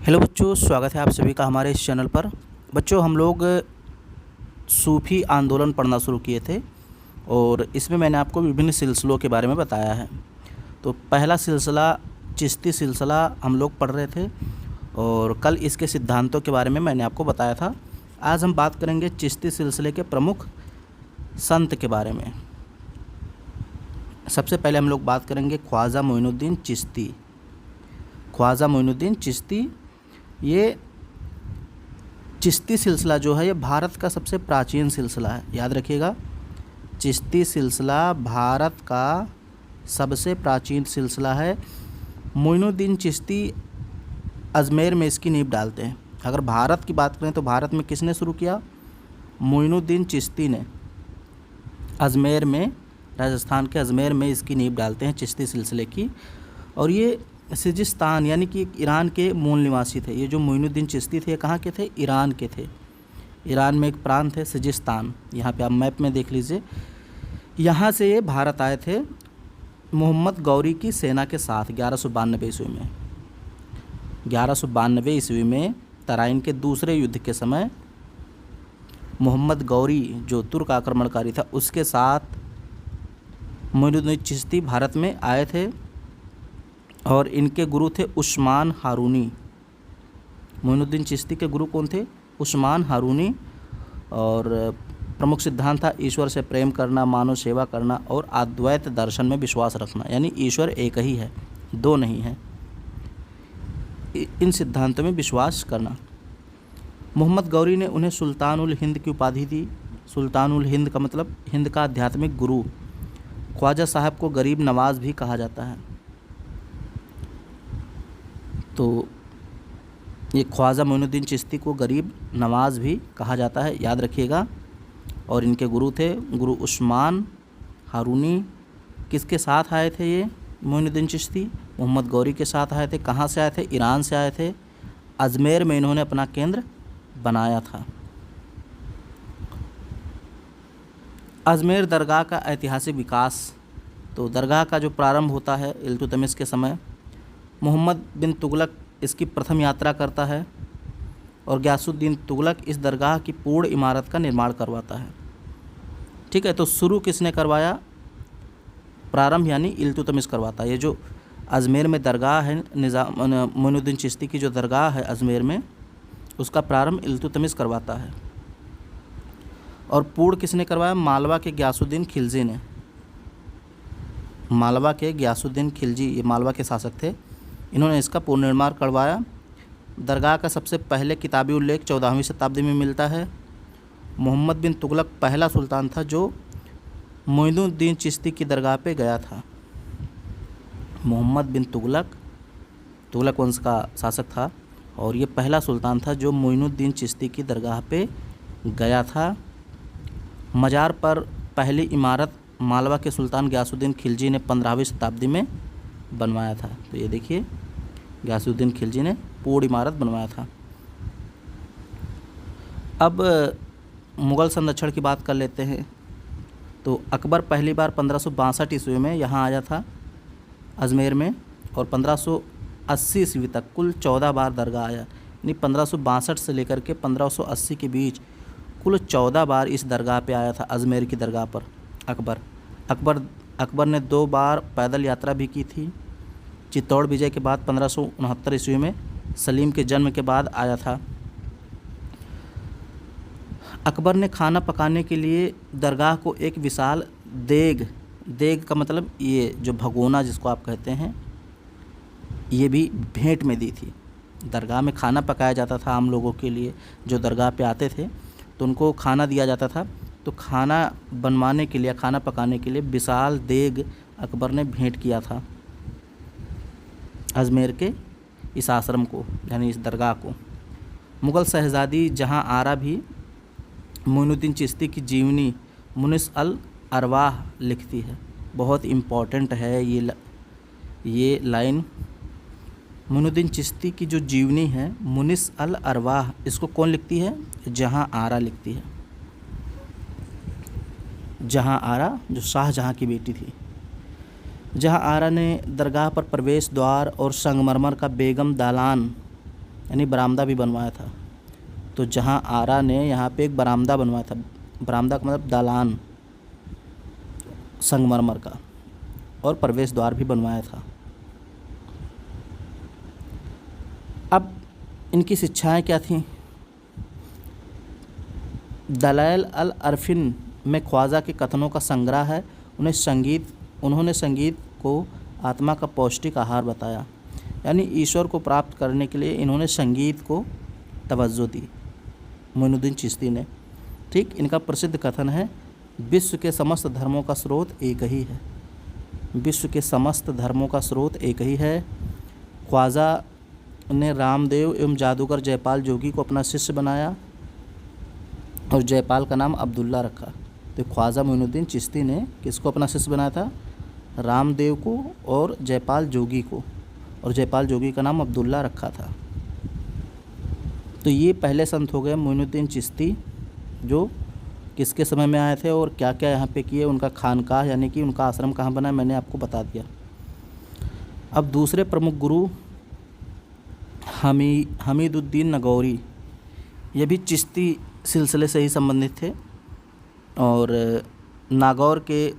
Hello बच्चों, स्वागत है आप सभी का हमारे इस चैनल पर। बच्चों, हम लोग सूफ़ी आंदोलन पढ़ना शुरू किए थे और इसमें मैंने आपको विभिन्न सिलसिलों के बारे में बताया है। तो पहला सिलसिला चिश्ती सिलसिला हम लोग पढ़ रहे थे और कल इसके सिद्धांतों के बारे में मैंने आपको बताया था। आज हम बात करेंगे चिश्ती सिलसिले के प्रमुख संत के बारे में। सबसे पहले हम लोग बात करेंगे ख्वाजा मोइनुद्दीन चिश्ती। ख्वाजा मोइनुद्दीन चिश्ती, ये चिश्ती सिलसिला जो है ये भारत का सबसे प्राचीन सिलसिला है। याद रखिएगा, चिश्ती सिलसिला भारत का सबसे प्राचीन सिलसिला है। मोइनुद्दीन चिश्ती अजमेर में इसकी नींव डालते हैं। अगर भारत की बात करें तो भारत में किसने शुरू किया? मोइनुद्दीन चिश्ती ने अजमेर में, राजस्थान के अजमेर में इसकी नींव डालते हैं चिश्ती सिलसिले की। और ये सिजिस्तान यानी कि ईरान के मूल निवासी थे। ये जो मोइनुद्दीन चिश्ती थे, कहाँ के थे? ईरान के थे। ईरान में एक प्रांत है सिजिस्तान, यहाँ पे आप मैप में देख लीजिए। यहाँ से ये भारत आए थे मोहम्मद गौरी की सेना के साथ 1192 ईस्वी में। 1192 ईस्वी में तराइन के दूसरे युद्ध के समय मोहम्मद गौरी जो तुर्क आक्रमणकारी था उसके साथ मोइनुद्दीन चिश्ती भारत में आए थे और इनके गुरु थे उस्मान हारूनी। मोइनुद्दीन चिश्ती के गुरु कौन थे? उस्मान हारूनी। और प्रमुख सिद्धांत था ईश्वर से प्रेम करना, मानव सेवा करना और अद्वैत दर्शन में विश्वास रखना, यानी ईश्वर एक ही है, दो नहीं है। इन सिद्धांतों में विश्वास करना। मोहम्मद गौरी ने उन्हें सुल्तान उल हिंद की उपाधि दी। सुल्तान उल हिंद का मतलब हिंद का आध्यात्मिक गुरु। ख्वाजा साहब को गरीब नवाज भी कहा जाता है। तो ये ख्वाजा मोइनुद्दीन चिश्ती को गरीब नवाज भी कहा जाता है, याद रखिएगा। और इनके गुरु थे गुरु उस्मान हारूनी। किसके साथ आए थे ये मोइनुद्दीन चिश्ती? मोहम्मद गौरी के साथ आए थे। कहाँ से आए थे? ईरान से आए थे। अजमेर में इन्होंने अपना केंद्र बनाया था। अजमेर दरगाह का ऐतिहासिक विकास। तो दरगाह का जो प्रारंभ होता है इल्तुतमिश के समय, मोहम्मद बिन तुगलक इसकी प्रथम यात्रा करता है और गयासुद्दीन तुगलक इस दरगाह की पूर्ण इमारत का निर्माण करवाता है। ठीक है, तो शुरू किसने करवाया? प्रारंभ यानी इल्तुतमिश करवाता है। ये जो अजमेर में दरगाह है, मोइनुद्दीन चिश्ती की जो दरगाह है अजमेर में, उसका प्रारंभ इल्तुतमिश करवाता है। और पूर्ण किसने करवाया? मालवा के गयासुद्दीन खिलजी ने। मालवा के गयासुद्दीन खिलजी, ये मालवा के शासक थे, इन्होंने इसका पुनर्निर्माण करवाया। दरगाह का सबसे पहले किताबी उल्लेख 14वीं शताब्दी में मिलता है। मोहम्मद बिन तुगलक पहला सुल्तान था जो मोइनुद्दीन चिश्ती की दरगाह पे गया था। मोहम्मद बिन तुगलक वंश का शासक था और ये पहला सुल्तान था जो मोइनुद्दीन चिश्ती की दरगाह पे गया था। मज़ार पर पहली इमारत मालवा के सुल्तान गयासुद्दीन खिलजी ने 15वीं शताब्दी में बनवाया था। तो ये देखिए, गयासुद्दीन खिलजी ने पूर्ण इमारत बनवाया था। अब मुग़ल संरक्षण की बात कर लेते हैं। तो अकबर पहली बार 1562 ईस्वी में यहाँ आया था अजमेर में और 1580 ईस्वी तक कुल 14 बार दरगाह आया। यानी 1562 से लेकर के 1580 के बीच कुल 14 बार इस दरगाह पे आया था, अजमेर की दरगाह पर अकबर ने 2 बार पैदल यात्रा भी की थी। चित्तौड़ विजय के बाद 1569 ईस्वी में सलीम के जन्म के बाद आया था। अकबर ने खाना पकाने के लिए दरगाह को एक विशाल देग का मतलब ये जो भगोना जिसको आप कहते हैं, ये भी भेंट में दी थी। दरगाह में खाना पकाया जाता था आम लोगों के लिए, जो दरगाह पे आते थे तो उनको खाना दिया जाता था। तो खाना बनवाने के लिए, खाना पकाने के लिए विशाल देग अकबर ने भेंट किया था अजमेर के इस आश्रम को, यानी इस दरगाह को। मुग़ल शहज़ादी जहां आरा भी मोइनुद्दीन चिश्ती की जीवनी मुनिस अल अरवाह लिखती है। बहुत इम्पॉर्टेंट है ये लाइन। मोइनुद्दीन चिश्ती की जो जीवनी है मुनिस अल अरवाह, इसको कौन लिखती है? जहां आरा लिखती है। जहां आरा जो शाहजहां की बेटी थी। जहां आरा ने दरगाह पर प्रवेश द्वार और संगमरमर का बेगम दालान यानी बरामदा भी बनवाया था। तो जहाँ आरा ने यहाँ पे एक बरामदा बनवाया था, बरामदा का मतलब दालान संगमरमर का, और प्रवेश द्वार भी बनवाया था। अब इनकी शिक्षाएं क्या थीं? दलाइल अल अरफिन में ख्वाजा के कथनों का संग्रह है। उन्होंने संगीत को आत्मा का पौष्टिक आहार बताया, यानी ईश्वर को प्राप्त करने के लिए इन्होंने संगीत को तवज्जो दी, मोइनुद्दीन चिश्ती ने। ठीक, इनका प्रसिद्ध कथन है, विश्व के समस्त धर्मों का स्रोत एक ही है। विश्व के समस्त धर्मों का स्रोत एक ही है। ख्वाजा ने रामदेव एवं जादूगर जयपाल जोगी को अपना शिष्य बनाया और जयपाल का नाम अब्दुल्ला रखा। तो ख्वाजा मोइनुद्दीन चिश्ती ने किसको अपना शिष्य बनाया था? रामदेव को और जयपाल जोगी को, और जयपाल जोगी का नाम अब्दुल्ला रखा था। तो ये पहले संत हो गए मोइनुद्दीन चिश्ती, जो किसके समय में आए थे और क्या क्या यहाँ पे किए। उनका खानकाह यानी कि उनका आश्रम कहाँ बना है मैंने आपको बता दिया। अब दूसरे प्रमुख गुरु हमीदुद्दीन नागौरी, ये भी चिश्ती सिलसिले से ही संबंधित थे और नागौर के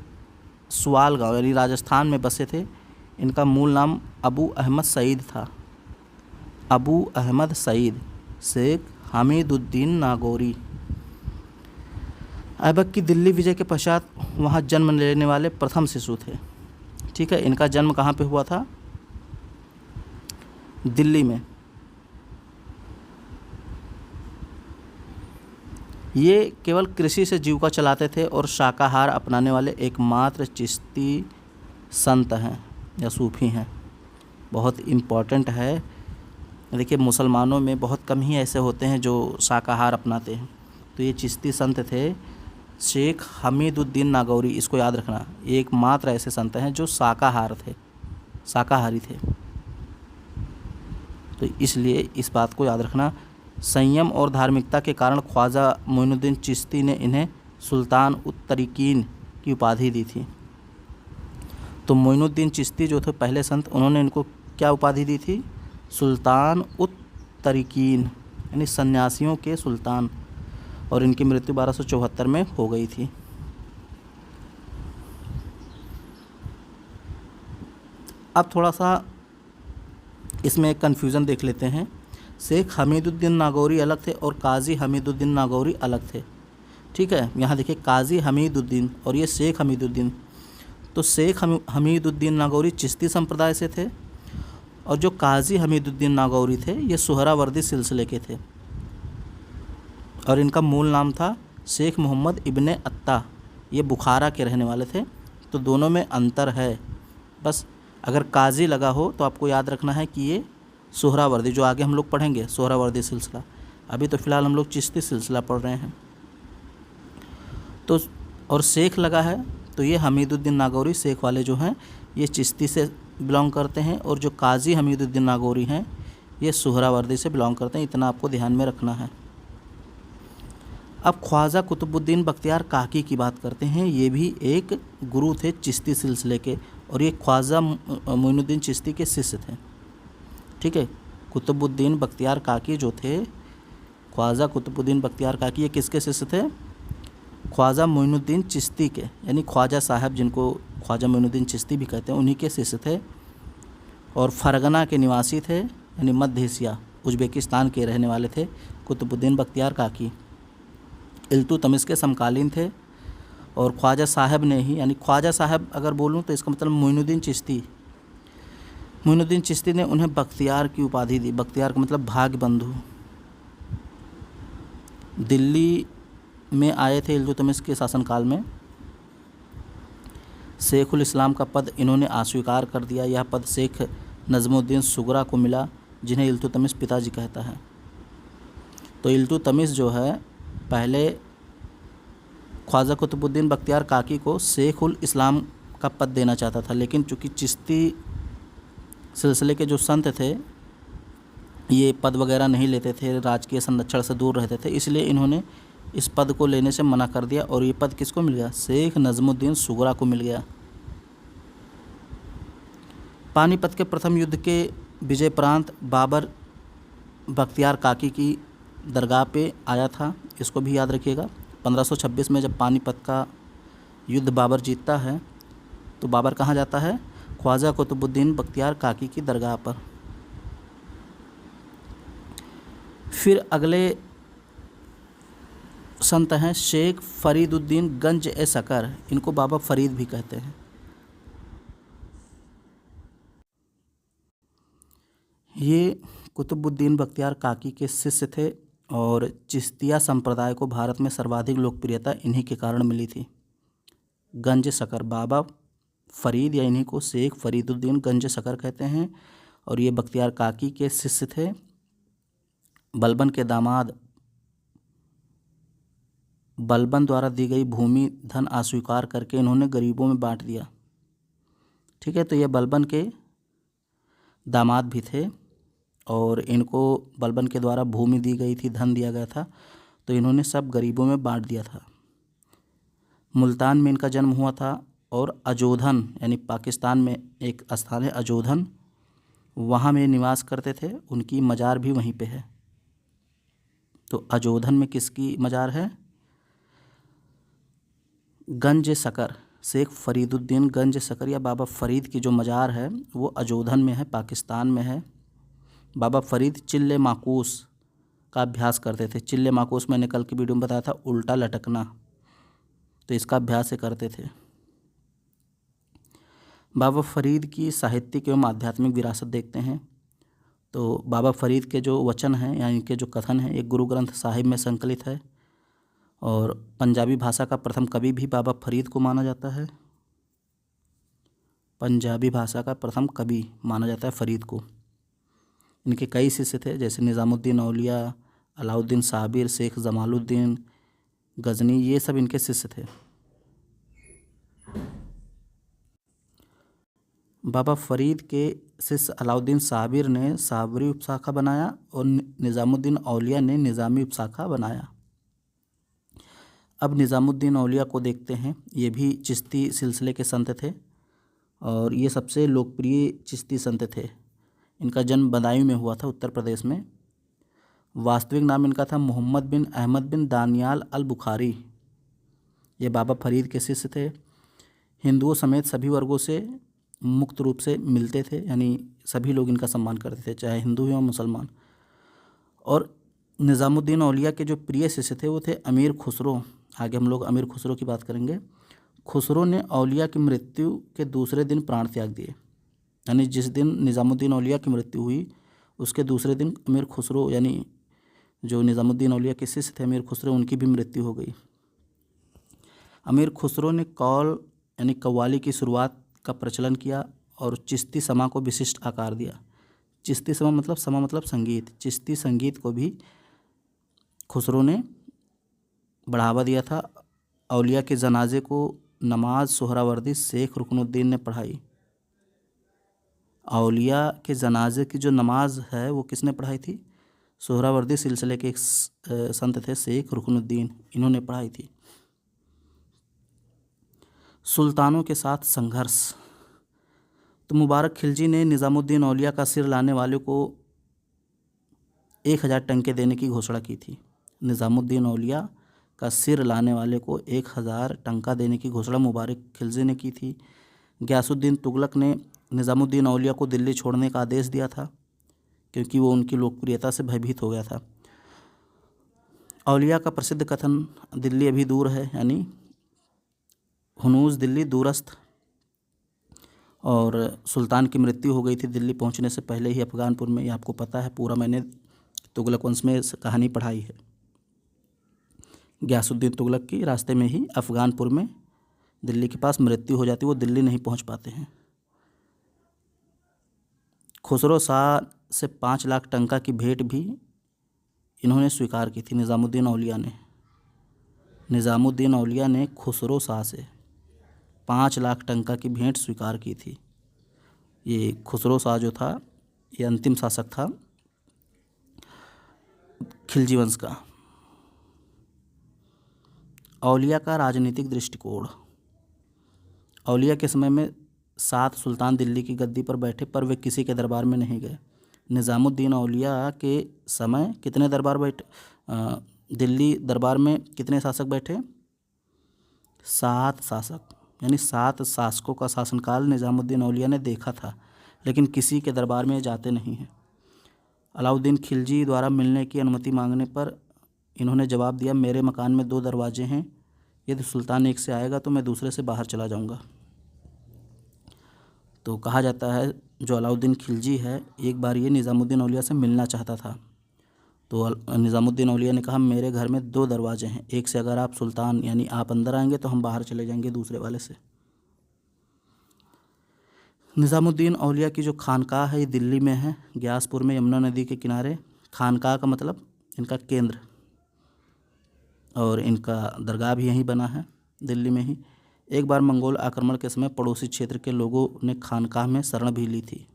सुआल गांव यानी राजस्थान में बसे थे। इनका मूल नाम अबू अहमद सईद था। अबू अहमद सईद शेख हमीदुद्दीन नागौरी ऐबक की दिल्ली विजय के पश्चात वहाँ जन्म लेने वाले प्रथम शिशु थे। ठीक है, इनका जन्म कहाँ पे हुआ था? दिल्ली में। ये केवल कृषि से जीविका चलाते थे और शाकाहार अपनाने वाले एकमात्र चिश्ती संत हैं या सूफी हैं। बहुत इम्पॉर्टेंट है। देखिए, मुसलमानों में बहुत कम ही ऐसे होते हैं जो शाकाहार अपनाते हैं। तो ये चिश्ती संत थे शेख हमीदुद्दीन नागौरी, इसको याद रखना। एकमात्र ऐसे संत हैं जो शाकाहारी थे। तो इसलिए इस बात को याद रखना। संयम और धार्मिकता के कारण ख्वाजा मोइनुद्दीन चिश्ती ने इन्हें सुल्तान उत-तरीकीन की उपाधि दी थी। तो मोइनुद्दीन चिश्ती जो थे पहले संत, उन्होंने इनको क्या उपाधि दी थी? सुल्तान उत-तरीकीन यानी सन्यासियों के सुल्तान, और इनकी मृत्यु 1274 में हो गई थी। अब थोड़ा सा इसमें एक कन्फ्यूज़न देख लेते हैं। शेख हमीदुद्दीन नागौरी अलग थे और काजी हमीदुद्दीन नागौरी अलग थे। ठीक है, यहाँ देखिए काजी हमीदुद्दीन और ये शेख हमीदुद्दीन। तो शेख हमीदुद्दीन नागौरी चिश्ती संप्रदाय से थे और जो काजी हमीदुद्दीन नागौरी थे ये सुहरावर्दी सिलसिले के थे और इनका मूल नाम था शेख मोहम्मद इब्ने अत्ता। ये बुखारा के रहने वाले थे। तो दोनों में अंतर है। बस अगर काजी लगा हो तो आपको याद रखना है कि ये सुहरावर्दी, जो आगे हम लोग पढ़ेंगे सुहरावर्दी सिलसिला, अभी तो फ़िलहाल हम लोग चिश्ती सिलसिला पढ़ रहे हैं। तो और शेख लगा है तो ये हमीदुद्दीन नागौरी शेख वाले जो हैं ये चिश्ती से बिलोंग करते हैं, और जो काजी हमीदुद्दीन नागौरी हैं ये सुहरावर्दी से बिलोंग करते हैं। इतना आपको ध्यान में रखना है। अब ख्वाजा कुतुबुद्दीन बख्तियार काकी की बात करते हैं। ये भी एक गुरु थे चिश्ती सिलसिले के और ये ख्वाजा मोइनुद्दीन चिश्ती के शिष्य थे। ठीक है, कुतुबुद्दीन बख्तियार काकी जो थे, ख्वाजा कुतुबुद्दीन बख्तियार काकी, ये किसके शिष्य थे? ख्वाजा मोइनुद्दीन चिश्ती के, यानी ख्वाजा साहब जिनको ख्वाजा मोइनुद्दीन चिश्ती भी कहते हैं, उन्हीं के शिष्य थे और फरगना के निवासी थे, यानी मध्य एशिया उज़्बेकिस्तान के रहने वाले थे कुतुबुद्दीन बख्तियार काकी। इल्तुतमिश के समकालीन थे और ख्वाजा साहब ने ही, यानी ख्वाजा साहब अगर बोलूँ तो इसका मतलब मोइनुद्दीन चिश्ती ने उन्हें बख्तियार की उपाधि दी। बख्तियार का मतलब भाग्य बंधु। दिल्ली में आए थे इल्तुतमिश के शासनकाल में। शेखुल इस्लाम का पद इन्होंने अस्वीकार कर दिया। यह पद शेख नज़मुद्दीन सुगरा को मिला, जिन्हें इल्तुतमिश पिताजी कहता है। तो इल्तुतमिश जो है पहले ख्वाजा कुतुबुद्दीन बख्तियार काकी को शेखुल इस्लाम का पद देना चाहता था, लेकिन चूँकि चिश्ती सिलसिले के जो संत थे ये पद वगैरह नहीं लेते थे, राजकीय संरक्षण से दूर रहते थे, इसलिए इन्होंने इस पद को लेने से मना कर दिया और ये पद किसको मिल गया? शेख नज़मुद्दीन सुगरा को मिल गया। पानीपत के प्रथम युद्ध के विजय प्रांत बाबर बख्तियार काकी की दरगाह पे आया था, इसको भी याद रखिएगा। 1526 में जब पानीपत का युद्ध बाबर जीतता है तो बाबर कहाँ जाता है? ख्वाजा कुतुबुद्दीन बख्तियार काकी की दरगाह पर। फिर अगले संत हैं शेख फरीदुद्दीन गंज ए सकर, इनको बाबा फरीद भी कहते हैं। ये कुतुबुद्दीन बख्तियार काकी के शिष्य थे और चिश्तिया संप्रदाय को भारत में सर्वाधिक लोकप्रियता इन्हीं के कारण मिली थी। गंज सकर, बाबा फरीद या इन्हीं को शेख फरीदुद्दीन गंज सकर कहते हैं और ये बख्तियार काकी के शिष्य थे। बलबन के दामाद बलबन द्वारा दी गई भूमि धन अस्वीकार करके इन्होंने गरीबों में बांट दिया। ठीक है, तो ये बलबन के दामाद भी थे और इनको बलबन के द्वारा भूमि दी गई थी, धन दिया गया था, तो इन्होंने सब गरीबों में बांट दिया था। मुल्तान में इनका जन्म हुआ था और अजोधन यानी पाकिस्तान में एक स्थान है अजोधन, वहाँ में निवास करते थे, उनकी मज़ार भी वहीं पे है। तो अजोधन में किसकी मज़ार है? गंज सकर, शेख फरीदुद्दीन गंज सकर या बाबा फरीद की जो मज़ार है वो अजोधन में है, पाकिस्तान में है। बाबा फरीद चिल्ले माकूस का अभ्यास करते थे। चिल्ले माकूस मैंने कल की वीडियो में बताया था, उल्टा लटकना, तो इसका अभ्यास करते थे। बाबा फरीद की साहित्यिक एवं आध्यात्मिक विरासत देखते हैं तो बाबा फरीद के जो वचन हैं या इनके जो कथन हैं एक गुरु ग्रंथ साहिब में संकलित है और पंजाबी भाषा का प्रथम कवि भी बाबा फरीद को माना जाता है। पंजाबी भाषा का प्रथम कवि माना जाता है फरीद को। इनके कई शिष्य थे जैसे निज़ामुद्दीन औलिया, अलाउद्दीन साबिर, शेख जमालुद्दीन गजनी, ये सब इनके शिष्य थे। बाबा फरीद के शिष्य अलाउद्दीन साबिर ने साबरी उपशाखा बनाया और निज़ामुद्दीन औलिया ने निज़ामी उपशाखा बनाया। अब निज़ामुद्दीन औलिया को देखते हैं, ये भी चिश्ती सिलसिले के संत थे और ये सबसे लोकप्रिय चिश्ती संत थे। इनका जन्म बदायूं में हुआ था, उत्तर प्रदेश में। वास्तविक नाम इनका था मोहम्मद बिन अहमद बिन दानियाल अल बुखारी। ये बाबा फरीद के शिष्य थे। हिंदुओं समेत सभी वर्गों से मुक्त रूप से मिलते थे, यानी सभी लोग इनका सम्मान करते थे, चाहे हिंदू या मुसलमान। और निज़ामुद्दीन औलिया के जो प्रिय शिष्य थे वो थे अमीर खुसरो। आगे हम लोग अमीर खुसरो की बात करेंगे। खुसरो ने औलिया की मृत्यु के दूसरे दिन प्राण त्याग दिए, यानी जिस दिन निज़ामुद्दीन औलिया की मृत्यु हुई उसके दूसरे दिन अमीर खुसरो यानी जो निज़ामुद्दीन औलिया के शिष्य थे अमीर खुसरो, उनकी भी मृत्यु हो गई। अमीर खुसरो ने कौल यानी कव्वाली की शुरुआत का प्रचलन किया और चिश्ती समा को विशिष्ट आकार दिया। चिश्ती समा मतलब संगीत, चिश्ती संगीत को भी खुसरो ने बढ़ावा दिया था। औलिया के जनाजे को नमाज सोहरावर्दी शेख रुकनुद्दीन ने पढ़ाई। औलिया के जनाजे की जो नमाज है वो किसने पढ़ाई थी? सोहरावर्दी सिलसिले के एक संत थे शेख रुकनुद्दीन, इन्होंने पढ़ाई थी। सुल्तानों के साथ संघर्ष, तो मुबारक खिलजी ने निज़ामुद्दीन औलिया का सिर लाने वाले को 1000 टंके देने की घोषणा की थी। निज़ामुद्दीन औलिया का सिर लाने वाले को 1000 टंका देने की घोषणा मुबारक खिलजी ने की थी। गयासुद्दीन तुगलक ने निज़ामुद्दीन औलिया को दिल्ली छोड़ने का आदेश दिया था क्योंकि वो उनकी लोकप्रियता से भयभीत हो गया था। औलिया का प्रसिद्ध कथन दिल्ली अभी दूर है, यानी हुनूज़ दिल्ली दूरस्थ, और सुल्तान की मृत्यु हो गई थी दिल्ली पहुंचने से पहले ही अफ़गानपुर में। ये आपको पता है, पूरा मैंने तुगलक वंश में कहानी पढ़ाई है। गयासुद्दीन तुगलक की रास्ते में ही अफ़गानपुर में दिल्ली के पास मृत्यु हो जाती, वो दिल्ली नहीं पहुंच पाते हैं। खुसरो शाह से 5 लाख टंका की भेंट भी इन्होंने स्वीकार की थी, निज़ामुद्दीन औलिया ने। निज़ामुद्दीन औलिया ने खुसरो शाह से 5 लाख टंका की भेंट स्वीकार की थी। ये खुसरो शाह जो था ये अंतिम शासक था खिलजी वंश का। औलिया का राजनीतिक दृष्टिकोण, औलिया के समय में 7 सुल्तान दिल्ली की गद्दी पर बैठे पर वे किसी के दरबार में नहीं गए। निज़ामुद्दीन औलिया के समय कितने दरबार बैठे, दिल्ली दरबार में कितने शासक बैठे? 7 शासक, यानी 7 शासकों का शासनकाल निज़ामुद्दीन औलिया ने देखा था, लेकिन किसी के दरबार में जाते नहीं हैं। अलाउद्दीन खिलजी द्वारा मिलने की अनुमति मांगने पर इन्होंने जवाब दिया, मेरे मकान में 2 दरवाजे हैं, यदि सुल्तान एक से आएगा तो मैं दूसरे से बाहर चला जाऊंगा। तो कहा जाता है जो अलाउद्दीन खिलजी है, एक बार ये निज़ामुद्दीन औलिया से मिलना चाहता था, तो निज़ामुद्दीन औलिया ने कहा, मेरे घर में 2 दरवाजे हैं, एक से अगर आप सुल्तान यानी आप अंदर आएंगे तो हम बाहर चले जाएंगे दूसरे वाले से। निज़ामुद्दीन औलिया की जो खानकाह है ये दिल्ली में है, ग्यासपुर में, यमुना नदी के किनारे। खानकाह का मतलब इनका केंद्र, और इनका दरगाह भी यहीं बना है दिल्ली में ही। एक बार मंगोल आक्रमण के समय पड़ोसी क्षेत्र के लोगों ने खानकाह में शरण भी ली थी।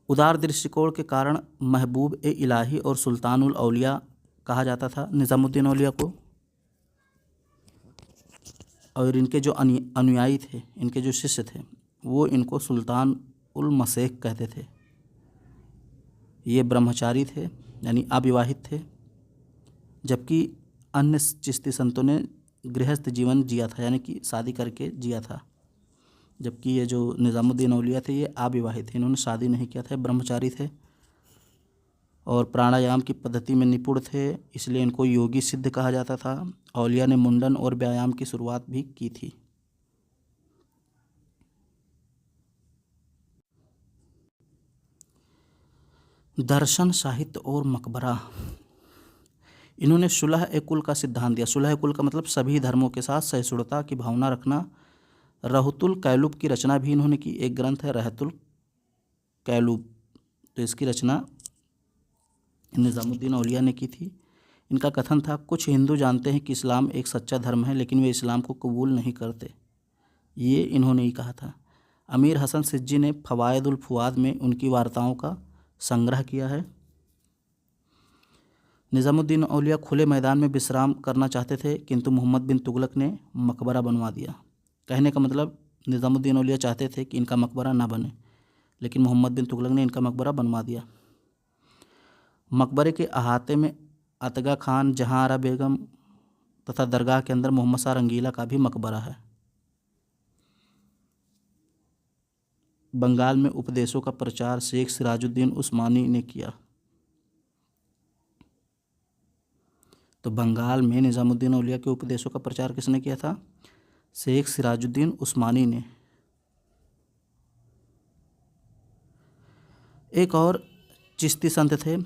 उदार दृष्टिकोण के कारण महबूब ए इलाही और सुल्तानुल औलिया कहा जाता था निज़ामुद्दीन औलिया को, और इनके जो अनुयायी थे, इनके जो शिष्य थे, वो इनको सुल्तान उल मसेक कहते थे। ये ब्रह्मचारी थे यानी अविवाहित थे, जबकि अन्य चिश्ती संतों ने गृहस्थ जीवन जिया था, यानी कि शादी करके जिया था, जबकि ये जो निज़ामुद्दीन औलिया थे ये अविवाहित थे, इन्होंने शादी नहीं किया था, ब्रह्मचारी थे और प्राणायाम की पद्धति में निपुण थे, इसलिए इनको योगी सिद्ध कहा जाता था। औलिया ने मुंडन और व्यायाम की शुरुआत भी की थी। दर्शन, साहित्य और मकबरा। इन्होंने सुलह ए कुल का सिद्धांत दिया। सुलह ए कुल का मतलब सभी धर्मों के साथ सहिष्णुता की भावना रखना। रहतुल कैलुब की रचना भी इन्होंने की, एक ग्रंथ है रहतुल कैलुब, तो इसकी रचना निज़ामुद्दीन औलिया ने की थी। इनका कथन था, कुछ हिंदू जानते हैं कि इस्लाम एक सच्चा धर्म है, लेकिन वे इस्लाम को कबूल नहीं करते। ये इन्होंने ही कहा था। अमीर हसन सिज्जी ने फवायदुल फुआद में उनकी वार्ताओं का संग्रह किया है। निज़ामुद्दीन औलिया खुले मैदान में विश्राम करना चाहते थे, किंतु मोहम्मद बिन तुगलक ने मकबरा बनवा दिया। कहने का मतलब निज़ामुद्दीन औलिया चाहते थे कि इनका मकबरा ना बने, लेकिन मोहम्मद बिन तुगलक ने इनका मकबरा बनवा दिया। मकबरे के अहाते में अतगा खान, जहांआरा बेगम तथा दरगाह के अंदर मोहम्मद शाह रंगीला का भी मकबरा है। बंगाल में उपदेशों का प्रचार शेख सिराजुद्दीन उस्मानी ने किया। तो बंगाल में निज़ामुद्दीन औलिया के उपदेशों का प्रचार किसने किया था? शेख सिराजुद्दीन उस्मानी ने। एक और चिश्ती संत थे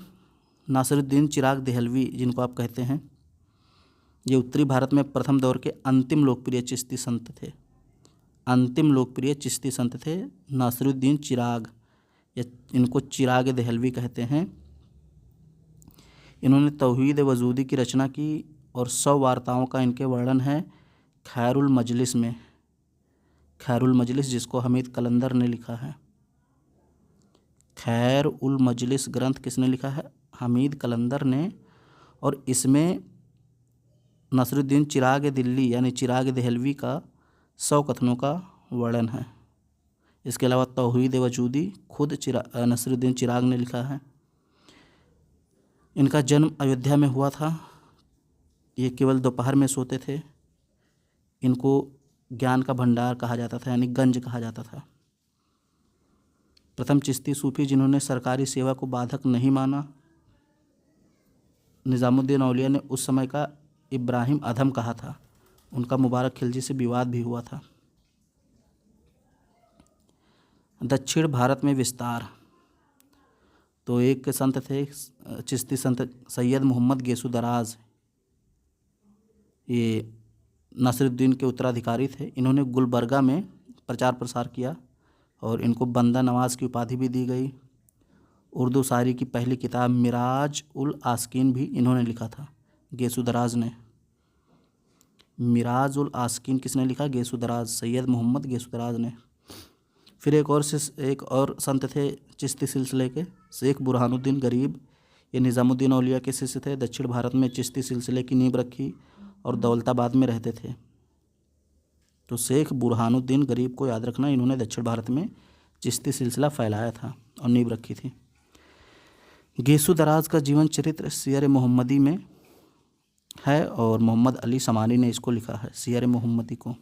नासिरुद्दीन चिराग देहलवी, जिनको आप कहते हैं। ये उत्तरी भारत में प्रथम दौर के अंतिम लोकप्रिय चिश्ती संत थे। अंतिम लोकप्रिय चिश्ती संत थे नासिरुद्दीन चिराग, या इनको चिराग देहलवी कहते हैं। इन्होंने तौहीद वजूदी की रचना की और 100 वार्ताओं का इनके वर्णन है खैरुल मजलिस में। खैरुल मजलिस जिसको हमीद कलंदर ने लिखा है। खैर उल मजलिस ग्रंथ किसने लिखा है? हमीद कलंदर ने, और इसमें नसरुद्दीन चिराग दिल्ली यानी चिराग देहलवी का 100 कथनों का वर्णन है। इसके अलावा तौहीद वजूदी खुद नसरुद्दीन चिराग ने लिखा है। इनका जन्म अयोध्या में हुआ था। ये केवल दोपहर में सोते थे। इनको ज्ञान का भंडार कहा जाता था, यानी गंज कहा जाता था। प्रथम चिश्ती सूफी जिन्होंने सरकारी सेवा को बाधक नहीं माना। निज़ामुद्दीन औलिया ने उस समय का इब्राहिम अधम कहा था। उनका मुबारक खिलजी से विवाद भी हुआ था। दक्षिण भारत में विस्तार। तो एक संत थे चिश्ती संत सैयद मोहम्मद गेसु दराज, ये नासिरुद्दीन के उत्तराधिकारी थे। इन्होंने गुलबर्गा में प्रचार प्रसार किया और इनको बंदा नवाज की उपाधि भी दी गई। उर्दू शायरी की पहली किताब मिराज उल आस्कीन भी इन्होंने लिखा था, गेसु दराज ने। मिराज उल आस्कीन किसने लिखा? गेसु दराज, सैयद मोहम्मद गेसु दराज ने। फिर एक और संत थे चिश्ती सिलसिले के, शेख बुरहानुद्दीन गरीब। ये निज़ामुद्दीन औलिया के शिष्य थे। दक्षिण भारत में चिश्ती सिलसिले की नींव रखी और दौलताबाद में रहते थे। तो शेख बुरहानुद्दीन गरीब को याद रखना, इन्होंने दक्षिण भारत में चिश्ती सिलसिला फैलाया था और नींव रखी थी। गीसु दराज का जीवन चरित्र सियर मोहम्मदी में है और मोहम्मद अली समानी ने इसको लिखा है, सियर मोहम्मदी को।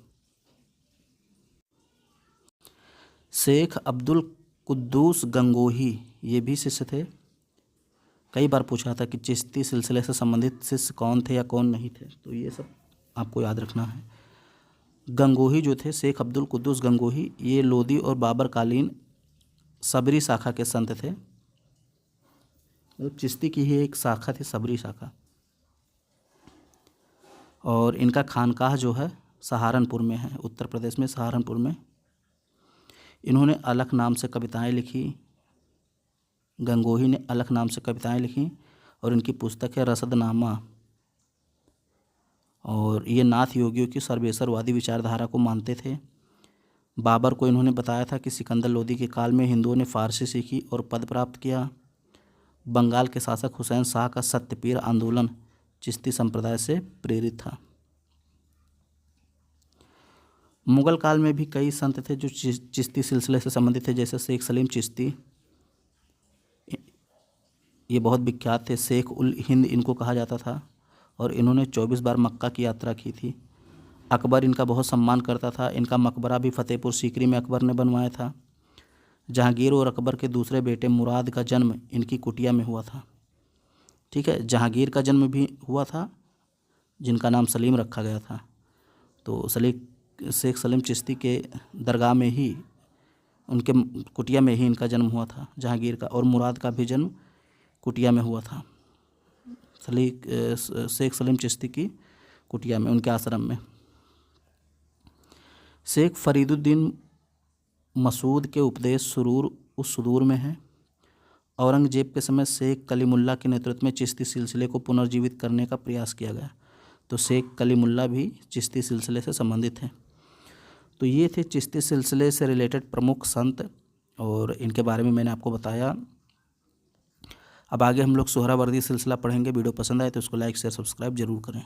शेख अब्दुल कुद्दूस गंगोही ये भी शिष्य थे। कई बार पूछा था कि चिश्ती सिलसिले से संबंधित शिष्य कौन थे या कौन नहीं थे, तो ये सब आपको याद रखना है। गंगोही जो थे, शेख अब्दुल कुद्दूस गंगोही, ये लोदी और बाबर कालीन सबरी शाखा के संत थे। मतलब चिश्ती की ही एक शाखा थी, सबरी शाखा। और इनका खानकाह जो है सहारनपुर में है, उत्तर प्रदेश में सहारनपुर में। इन्होंने अलख नाम से कविताएं लिखी, गंगोही ने अलख नाम से कविताएं लिखी और इनकी पुस्तक है रसदनामा। और ये नाथ योगियों की सर्वेश्वरवादी विचारधारा को मानते थे। बाबर को इन्होंने बताया था कि सिकंदर लोदी के काल में हिंदुओं ने फारसी सीखी और पद प्राप्त किया। बंगाल के शासक हुसैन शाह का सत्यपीर आंदोलन चिश्ती संप्रदाय से प्रेरित था। मुगल काल में भी कई संत थे जो चिश्ती सिलसिले से संबंधित थे, जैसे शेख सलीम चिश्ती, ये बहुत विख्यात थे। शेख उल हिंद इनको कहा जाता था और इन्होंने 24 बार मक्का की यात्रा की थी। अकबर इनका बहुत सम्मान करता था। इनका मकबरा भी फतेहपुर सीकरी में अकबर ने बनवाया था। जहांगीर और अकबर के दूसरे बेटे मुराद का जन्म इनकी कुटिया में हुआ था। ठीक है, जहांगीर का जन्म भी हुआ था जिनका नाम सलीम रखा गया था। तो शेख सलीम चिश्ती के दरगाह में ही, उनके कुटिया में ही इनका जन्म हुआ था जहांगीर का, और मुराद का भी जन्म कुटिया में हुआ था, शेख सलीम चिश्ती की कुटिया में, उनके आश्रम में। शेख फरीदुद्दीन मसूद के उपदेश सुरूर उस सुदूर में है। औरंगजेब के समय शेख कलीमुल्ला के नेतृत्व में चिश्ती सिलसिले को पुनर्जीवित करने का प्रयास किया गया। तो शेख कलीमुल्ला भी चिश्ती सिलसिले से संबंधित हैं। तो ये थे चिश्ती सिलसिले से रिलेटेड प्रमुख संत और इनके बारे में मैंने आपको बताया। अब आगे हम लोग सोहरावर्दी सिलसिला पढ़ेंगे। वीडियो पसंद आए तो उसको लाइक शेयर सब्सक्राइब जरूर करें।